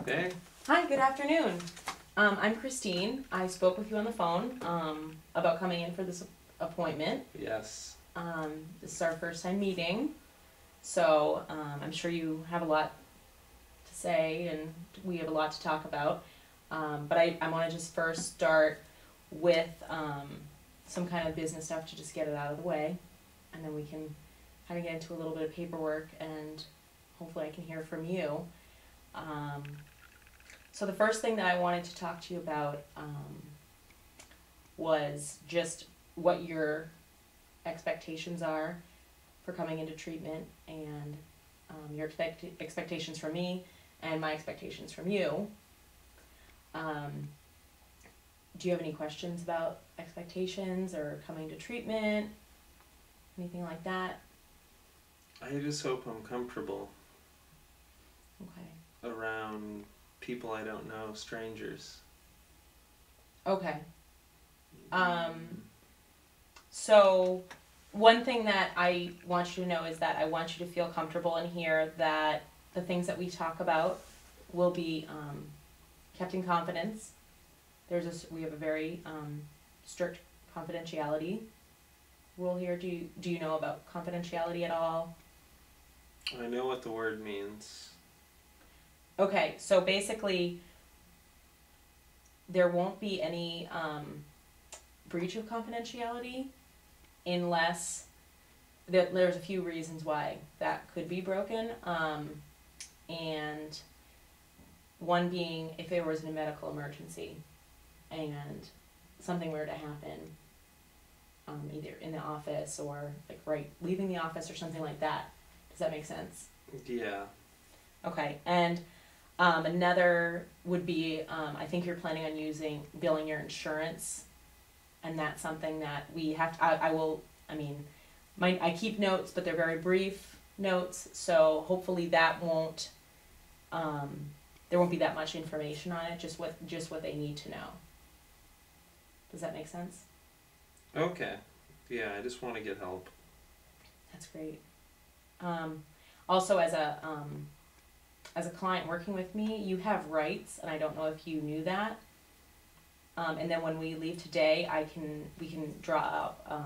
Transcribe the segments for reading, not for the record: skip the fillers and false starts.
Hey. Hi, good afternoon. I'm Christine. I spoke with you on the phone about coming in for this appointment. Yes. This is our first time meeting, so I'm sure you have a lot to say and we have a lot to talk about. But I want to just first start with some kind of business stuff to just get it out of the way, and then we can kind of get into a little bit of paperwork and hopefully I can hear from you. So the first thing that I wanted to talk to you about was just what your expectations are for coming into treatment and your expectations from me and my expectations from you. Do you have any questions about expectations or coming to treatment? Anything like that? I just hope I'm comfortable Okay. around people I don't know, strangers. Okay. So one thing that I want you to know is that I want you to feel comfortable in here that the things that we talk about will be kept in confidence. We have a very strict confidentiality rule here. Do you know about confidentiality at all? I know what the word means. Okay, so basically there won't be any breach of confidentiality unless there's a few reasons why that could be broken, and one being if there was a medical emergency and something were to happen, either in the office or like leaving the office or something like that. Does that make sense? Yeah. Okay, and another would be, I think you're planning on billing your insurance, and that's something that we have to, I keep notes, but they're very brief notes, so hopefully that won't, there won't be that much information on it, just what they need to know. Does that make sense? Okay. Yeah, I just want to get help. That's great. Also, as a client working with me, you have rights, and I don't know if you knew that. And then when we leave today, we can draw up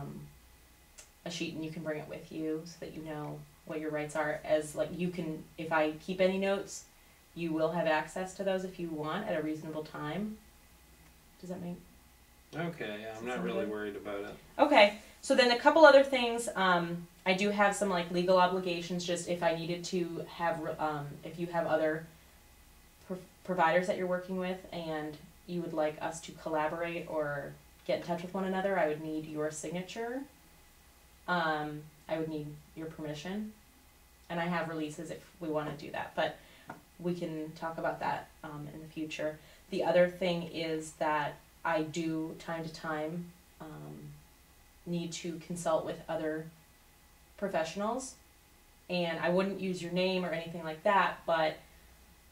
a sheet, and you can bring it with you so that you know what your rights are. If I keep any notes, you will have access to those if you want at a reasonable time. Does that make? Okay, yeah, I'm not really worried about it. Okay, so then a couple other things. I do have some legal obligations, just if I needed to have, if you have other providers that you're working with and you would like us to collaborate or get in touch with one another, I would need your signature. I would need your permission, and I have releases if we want to do that, but we can talk about that in the future. The other thing is that I do, time to time, need to consult with other professionals, and I wouldn't use your name or anything like that, but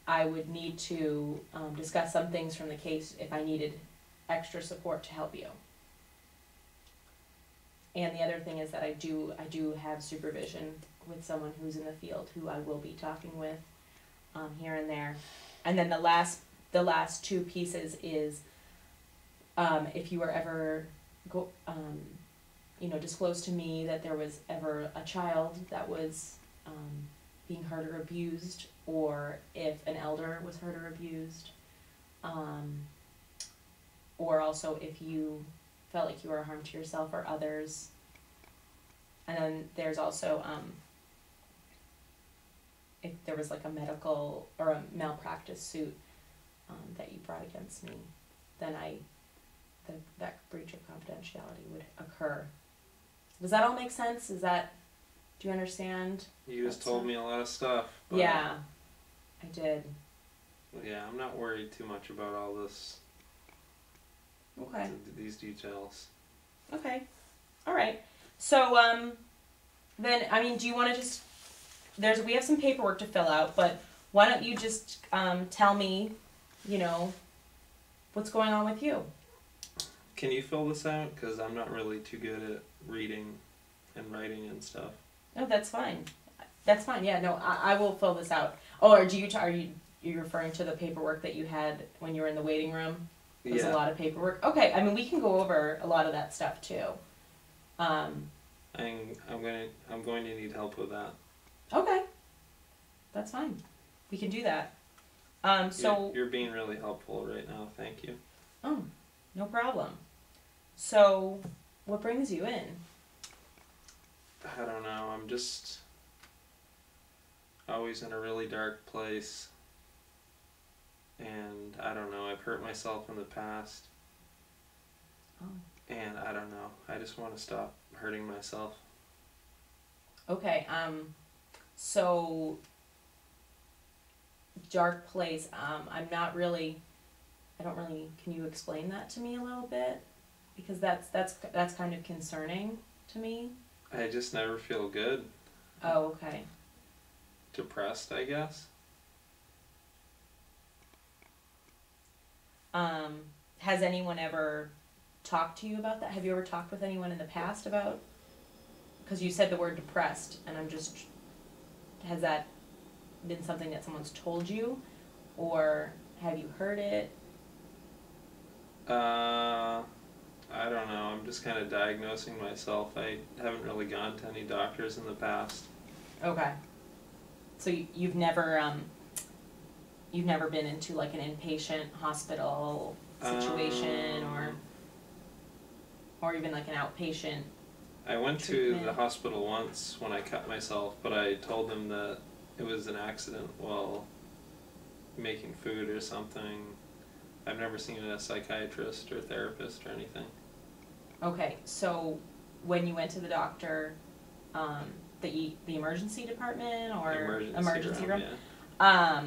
I would need to discuss some things from the case if I needed extra support to help you. And the other thing is that I do have supervision with someone who's in the field who I will be talking with here and there. And then the last two pieces is if you were ever disclosed to me that there was ever a child that was being hurt or abused, or if an elder was hurt or abused, or also if you felt like you were a harm to yourself or others. And then there's also if there was a medical or a malpractice suit that you brought against me, then that breach of confidentiality would occur. Does that all make sense? Do you understand? You just told me a lot of stuff. Yeah, I did. Yeah, I'm not worried too much about all this. Okay. These details. Okay. All right. So, then, do you want to just, we have some paperwork to fill out, but why don't you just tell me, what's going on with you? Can you fill this out? Because I'm not really too good at reading and writing and stuff. No, that's fine. That's fine. Yeah, no, I will fill this out. Oh, are you you're referring to the paperwork that you had when you were in the waiting room? It was a Yeah. lot of paperwork. Okay, I mean, we can go over a lot of that stuff too. I'm going to need help with that. Okay, that's fine. We can do that. So, You're being really helpful right now. Thank you. oh, no problem. So, what brings you in? I don't know. I'm just always in a really dark place. And I don't know. I've hurt myself in the past. Oh. And I don't know. I just want to stop hurting myself. Okay, so dark place. I don't really. Can you explain that to me a little bit? Because that's kind of concerning to me. I just never feel good. Oh, okay. Depressed, I guess. Has anyone ever talked to you about that? Have you ever talked with anyone in the past about? Because you said the word depressed, and has that been something that someone's told you, or have you heard it? I don't know. I'm just kind of diagnosing myself. I haven't really gone to any doctors in the past. Okay. So you've never been into like an inpatient hospital situation, or even like an outpatient. I went to treatment? the hospital once when I cut myself, but I told them that it was an accident while making food or something. I've never seen a psychiatrist or therapist or anything. Okay, so when you went to the doctor, the emergency department or emergency room? Yeah.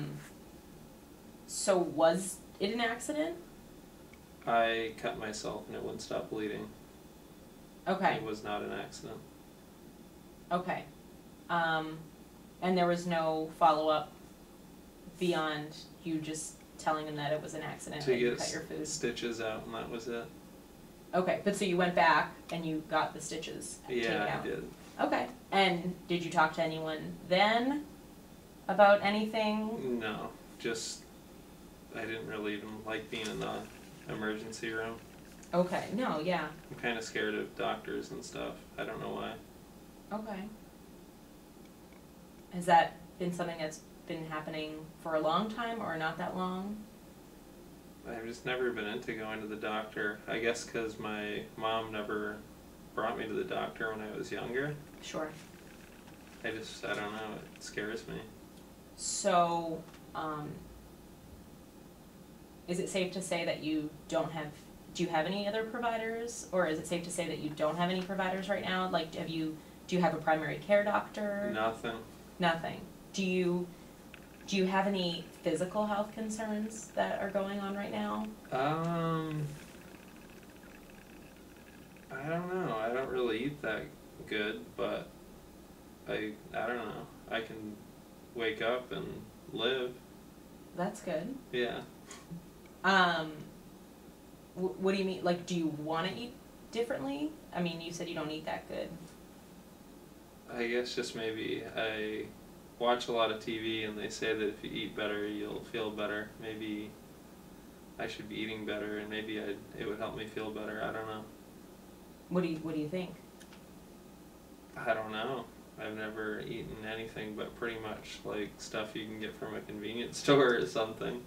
So was it an accident? I cut myself and it wouldn't stop bleeding. Okay. It was not an accident. Okay. And there was no follow-up beyond you just telling them that it was an accident To and you get cut your food? stitches out, and that was it. Okay, but so you went back and you got the stitches taken Yeah, out? I did. Okay. And did you talk to anyone then about anything? No, just I didn't really even like being in the emergency room. Okay, no, yeah. I'm kind of scared of doctors and stuff. I don't know why. Okay. Has that been something that's been happening for a long time or not that long? I've just never been into going to the doctor. I guess because my mom never brought me to the doctor when I was younger. Sure. I don't know, it scares me. So, is it safe to say that do you have any other providers? Or is it safe to say that you don't have any providers right now? Like, do you have a primary care doctor? Nothing. Nothing. Do you have any physical health concerns that are going on right now? I don't know. I don't really eat that good, but I don't know. I can wake up and live. That's good. Yeah. What do you mean? Like, do you want to eat differently? I mean, you said you don't eat that good. I guess just maybe I watch a lot of TV and they say that if you eat better, you'll feel better. Maybe I should be eating better and maybe it would help me feel better. I don't know. What do you think? I don't know. I've never eaten anything but pretty much like stuff you can get from a convenience store or something.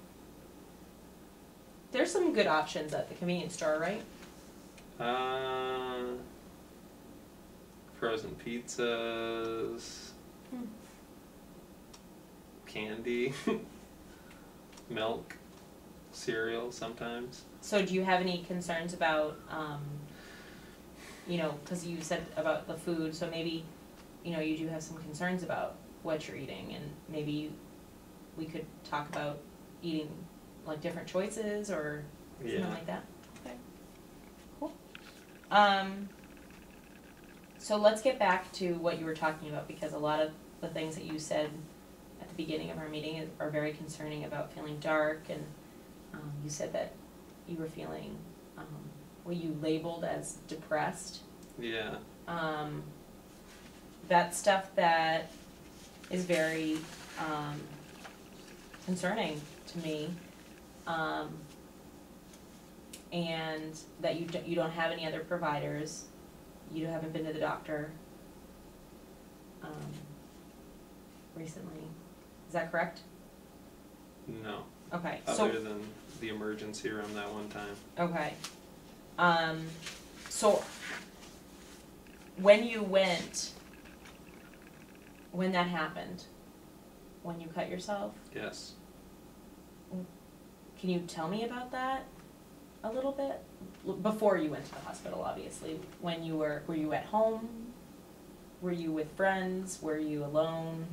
There's some good options at the convenience store, right? Frozen pizzas, candy, milk, cereal sometimes. So do you have any concerns about, because you said about the food, so maybe, you do have some concerns about what you're eating, and maybe we could talk about eating like different choices or something like that. Okay. Cool. So let's get back to what you were talking about, because a lot of the things that you said at the beginning of our meeting are very concerning about feeling dark, and you said that you were feeling what you labeled as depressed. Yeah. That's stuff that is very concerning to me. And that you don't have any other providers, you haven't been to the doctor, recently. Is that correct? No, Okay, other than the emergency room that one time. okay. So when you went, when that happened, when you cut yourself, Yes. can you tell me about that a little bit? Before you went to the hospital, obviously. When you were you at home? Were you with friends? Were you alone?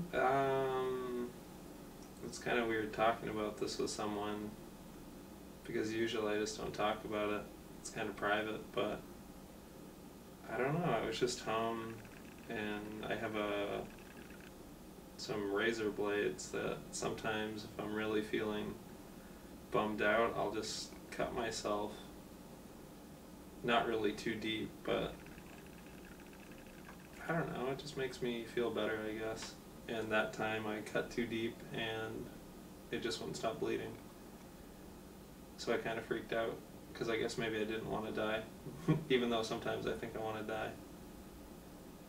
It's kind of weird talking about this with someone because usually I just don't talk about it. It's kind of private, but I don't know. I was just home and I have some razor blades that sometimes if I'm really feeling bummed out, I'll just cut myself. Not really too deep, but I don't know, it just makes me feel better, I guess. And that time I cut too deep and it just wouldn't stop bleeding. So I kind of freaked out because I guess maybe I didn't want to die, even though sometimes I think I want to die.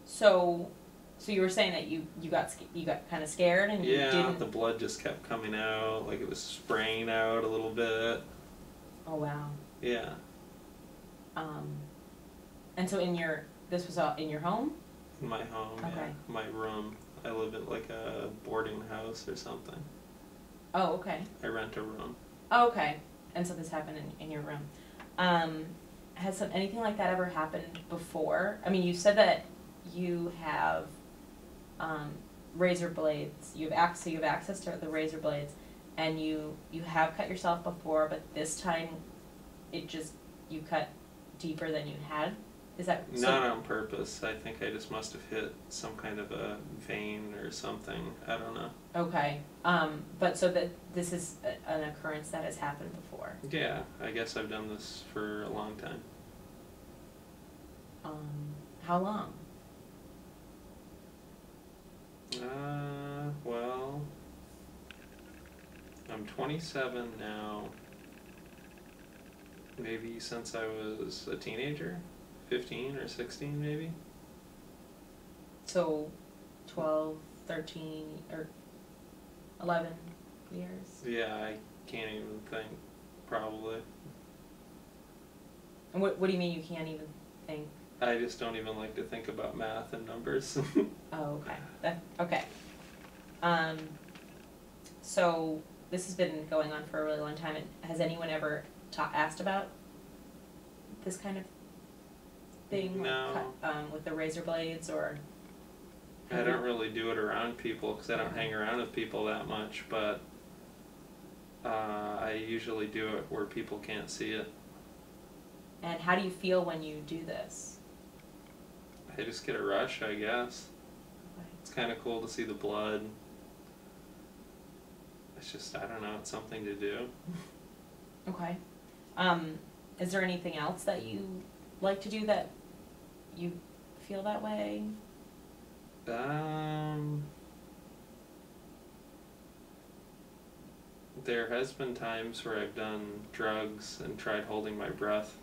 So you were saying that you got kind of scared and you Yeah, didn't. the blood just kept coming out, like it was spraying out a little bit. Oh wow. Yeah. And so this was in your home? In my home, Okay. yeah. My room. I live at like a boarding house or something. Oh, okay. I rent a room. Oh, okay. And so this happened in your room. Has anything like that ever happened before? I mean, you said that you have razor blades. You have access to the razor blades, and you have cut yourself before, but this time you cut deeper than you had. Is that so? Not on purpose. I think I just must have hit some kind of a vein or something. I don't know. Okay. But so that this is an occurrence that has happened before. Yeah, I guess I've done this for a long time. How long? Well, I'm 27 now. Maybe since I was a teenager, 15 or 16 maybe. So 12, 13, or 11 years? Yeah, I can't even think, probably. And what do you mean you can't even think? I just don't even like to think about math and numbers. Oh, okay. Okay. So this has been going on for a really long time. And has anyone ever asked about this kind of thing? No. Like with the razor blades or? I don't really do it around people because I don't hang around with people that much, but I usually do it where people can't see it. And how do you feel when you do this? I just get a rush, I guess. Okay. It's kind of cool to see the blood. It's just, I don't know, it's something to do. Okay. Is there anything else that you like to do that you feel that way? There has been times where I've done drugs and tried holding my breath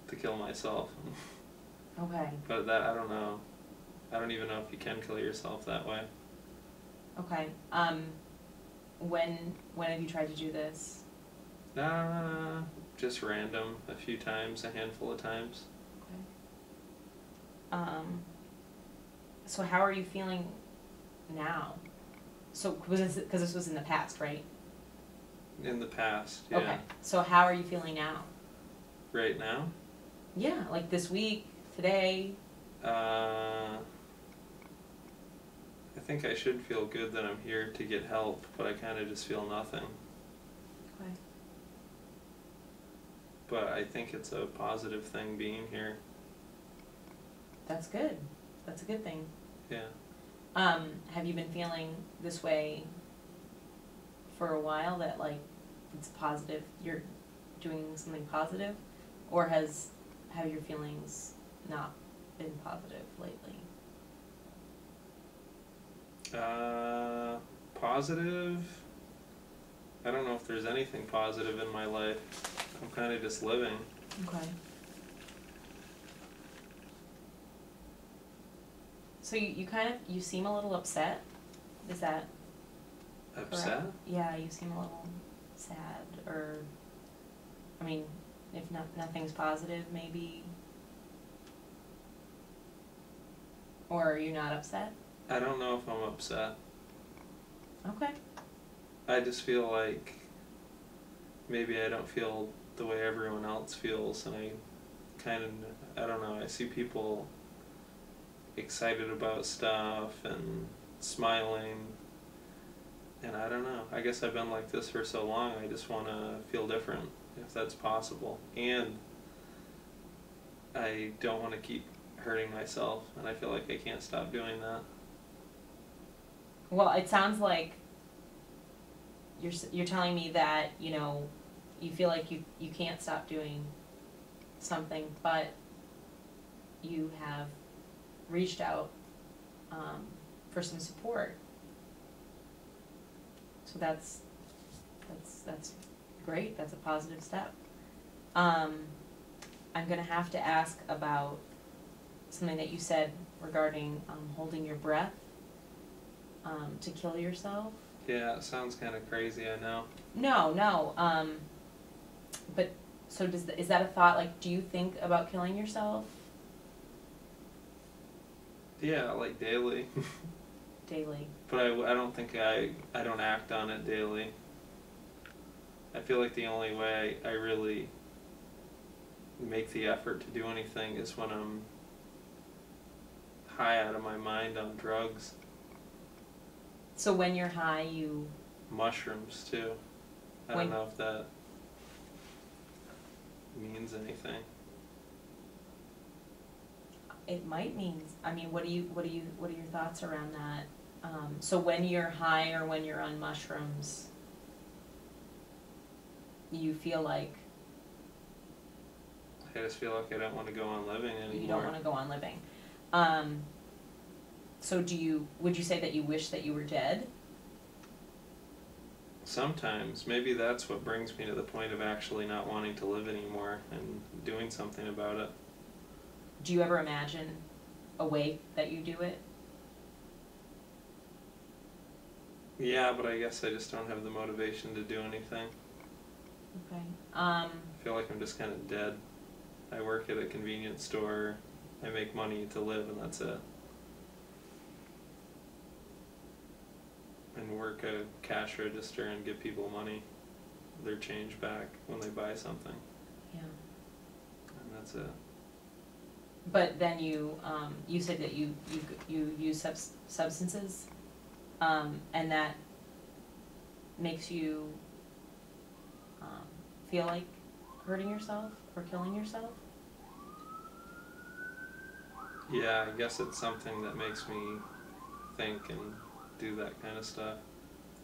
to kill myself. Okay. But that, I don't know. I don't even know if you can kill yourself that way. Okay. When have you tried to do this? Just random, a few times, a handful of times. Okay. So how are you feeling now? So because this was in the past, right? In the past, yeah. Okay. So how are you feeling now? Right now? Yeah, like this week, today. I think I should feel good that I'm here to get help, but I kind of just feel nothing. Okay. But I think it's a positive thing being here. That's good. That's a good thing. Yeah. Have you been feeling this way for a while, that like it's positive, you're doing something positive? Or have your feelings not been positive lately? Positive. I don't know if there's anything positive in my life. I'm kind of just living. Okay. So you kind of, you seem a little upset. Is that Upset? correct? Yeah, you seem a little sad, or, I mean, if nothing's positive, maybe. Or are you not upset? I don't know if I'm upset. Okay. I just feel like maybe I don't feel the way everyone else feels, and I kind of, I don't know, I see people excited about stuff and smiling, and I don't know, I guess I've been like this for so long, I just want to feel different, if that's possible, and I don't want to keep hurting myself, and I feel like I can't stop doing that. Well, it sounds like you're telling me that, you know, you feel like you can't stop doing something, but you have reached out for some support. So that's great. That's a positive step. I'm gonna have to ask about something that you said regarding holding your breath to kill yourself. Yeah, it sounds kind of crazy, I know. No. But so is that a thought? Like, do you think about killing yourself Yeah, like daily. daily? But I don't think I don't act on it daily. I feel like the only way I really make the effort to do anything is when I'm high out of my mind on drugs. So when you're high, you Mushrooms too. I When- don't know if that means anything. it might mean. I mean, what are your thoughts around that? So when you're high or when you're on mushrooms, you feel like I just feel like I don't want to go on living anymore. you don't want to go on living. So would you say that you wish that you were dead? Sometimes. Maybe that's what brings me to the point of actually not wanting to live anymore and doing something about it. Do you ever imagine a way that you do it? Yeah, but I guess I just don't have the motivation to do anything. Okay. I feel like I'm just kind of dead. I work at a convenience store, I make money to live, and that's it. And work a cash register and give people money, their change back when they buy something, Yeah. and that's it. But then you said that you use substances, and that makes you feel like hurting yourself or killing yourself. Yeah, I guess it's something that makes me think and do that kind of stuff.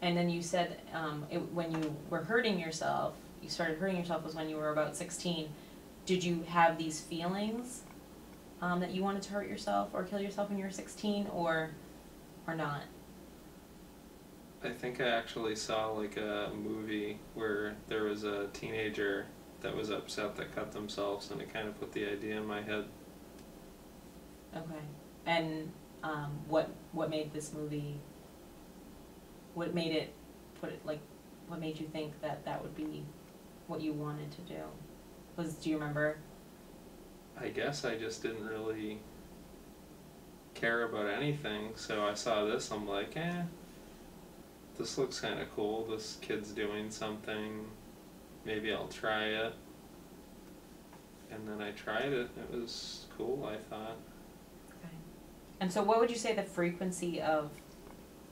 And then you said when you were hurting yourself, you started hurting yourself was when you were about 16. Did you have these feelings that you wanted to hurt yourself or kill yourself when you were 16, or not? I think I actually saw like a movie where there was a teenager that was upset that cut themselves, and it kind of put the idea in my head. Okay. And what made this movie? What made it what made you think that would be what you wanted to do? Do you remember? I guess I just didn't really care about anything, so I saw this, I'm like, this looks kind of cool, this kid's doing something, maybe I'll try it. And then I tried it, it was cool, I thought. Okay. And so what would you say the frequency of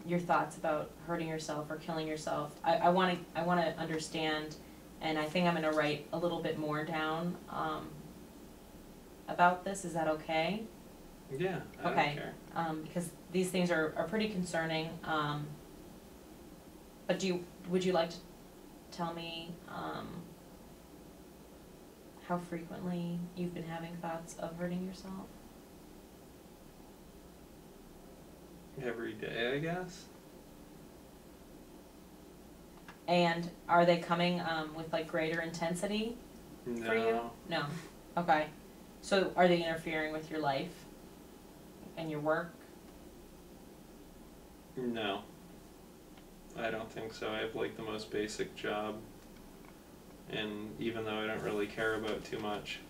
your thoughts about hurting yourself or killing yourself? I want to understand, and I think I'm going to write a little bit more down about this. Is that okay? Yeah, I Okay. don't care. Because these things are pretty concerning. But would you like to tell me how frequently you've been having thoughts of hurting yourself? Every day, I guess. And are they coming with like greater intensity for you? No, No. Okay. So are they interfering with your life and your work? no, I don't think so. I have like the most basic job, and even though I don't really care about too much,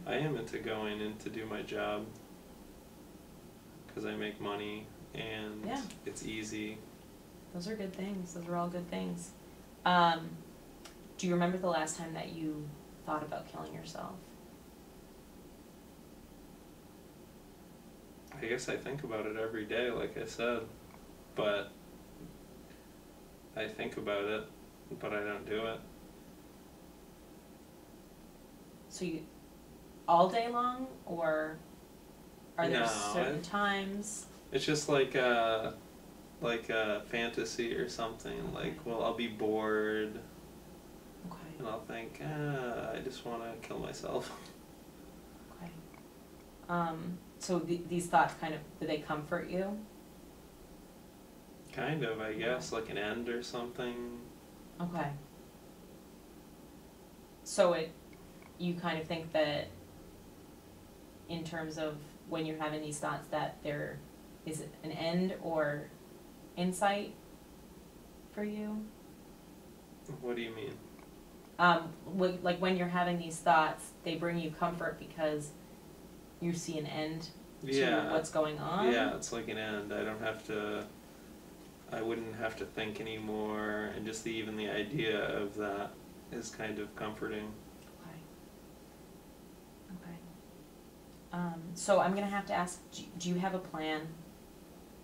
I am into going in to do my job because I make money and Yeah. it's easy. Those are good things. Those are all good things. Do you remember the last time that you thought about killing yourself? I guess I think about it every day, like I said, but I think about it, but I don't do it. So you, all day long, or are there No, certain times? It's just like a fantasy or something. Like, well, I'll be bored Okay. and I'll think, I just want to kill myself. Okay. So these thoughts kind of, do they comfort you? Kind of, I guess, like an end or something. Okay. So you kind of think that in terms of when you're having these thoughts that there is an end or insight for you? What do you mean? Like when you're having these thoughts, they bring you comfort because you see an end to Yeah. what's going on? Yeah, it's like an end. I wouldn't have to think anymore, and just even the idea of that is kind of comforting. Okay. Okay. So I'm gonna have to ask, do you have a plan?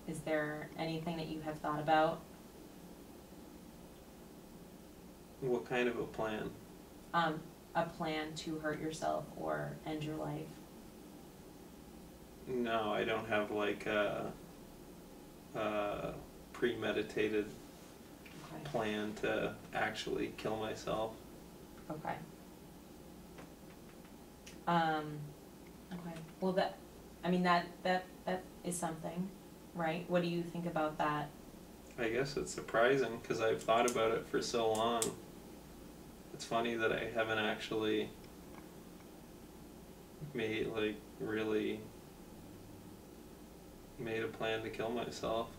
Is there anything that you have thought about? What kind of a plan? A plan to hurt yourself or end your life? No, I don't have like a premeditated Okay. plan to actually kill myself. Okay. Okay. Well, that is something, right? What do you think about that? I guess it's surprising because I've thought about it for so long. It's funny that I haven't actually really made a plan to kill myself.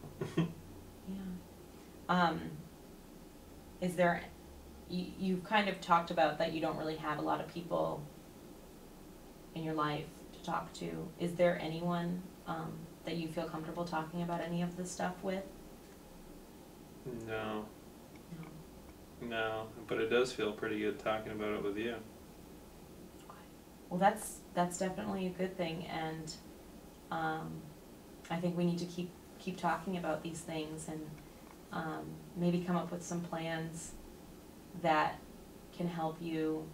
Yeah. Is there, you've kind of talked about that you don't really have a lot of people in your life to talk to. Is there anyone that you feel comfortable talking about any of this stuff with? No, No. no, but it does feel pretty good talking about it with you. Well, that's definitely a good thing, and I think we need to keep talking about these things and maybe come up with some plans that can help you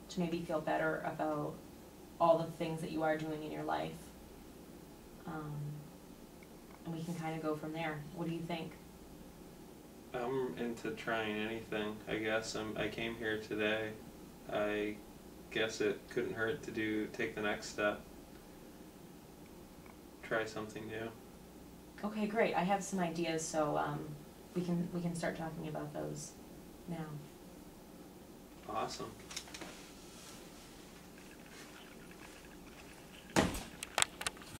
to maybe feel better about all the things that you are doing in your life. And we can kind of go from there. What do you think? I'm into trying anything, I guess. I came here today. I guess it couldn't hurt to take the next step. Try something new. Okay, great. I have some ideas, so we can start talking about those now. Awesome.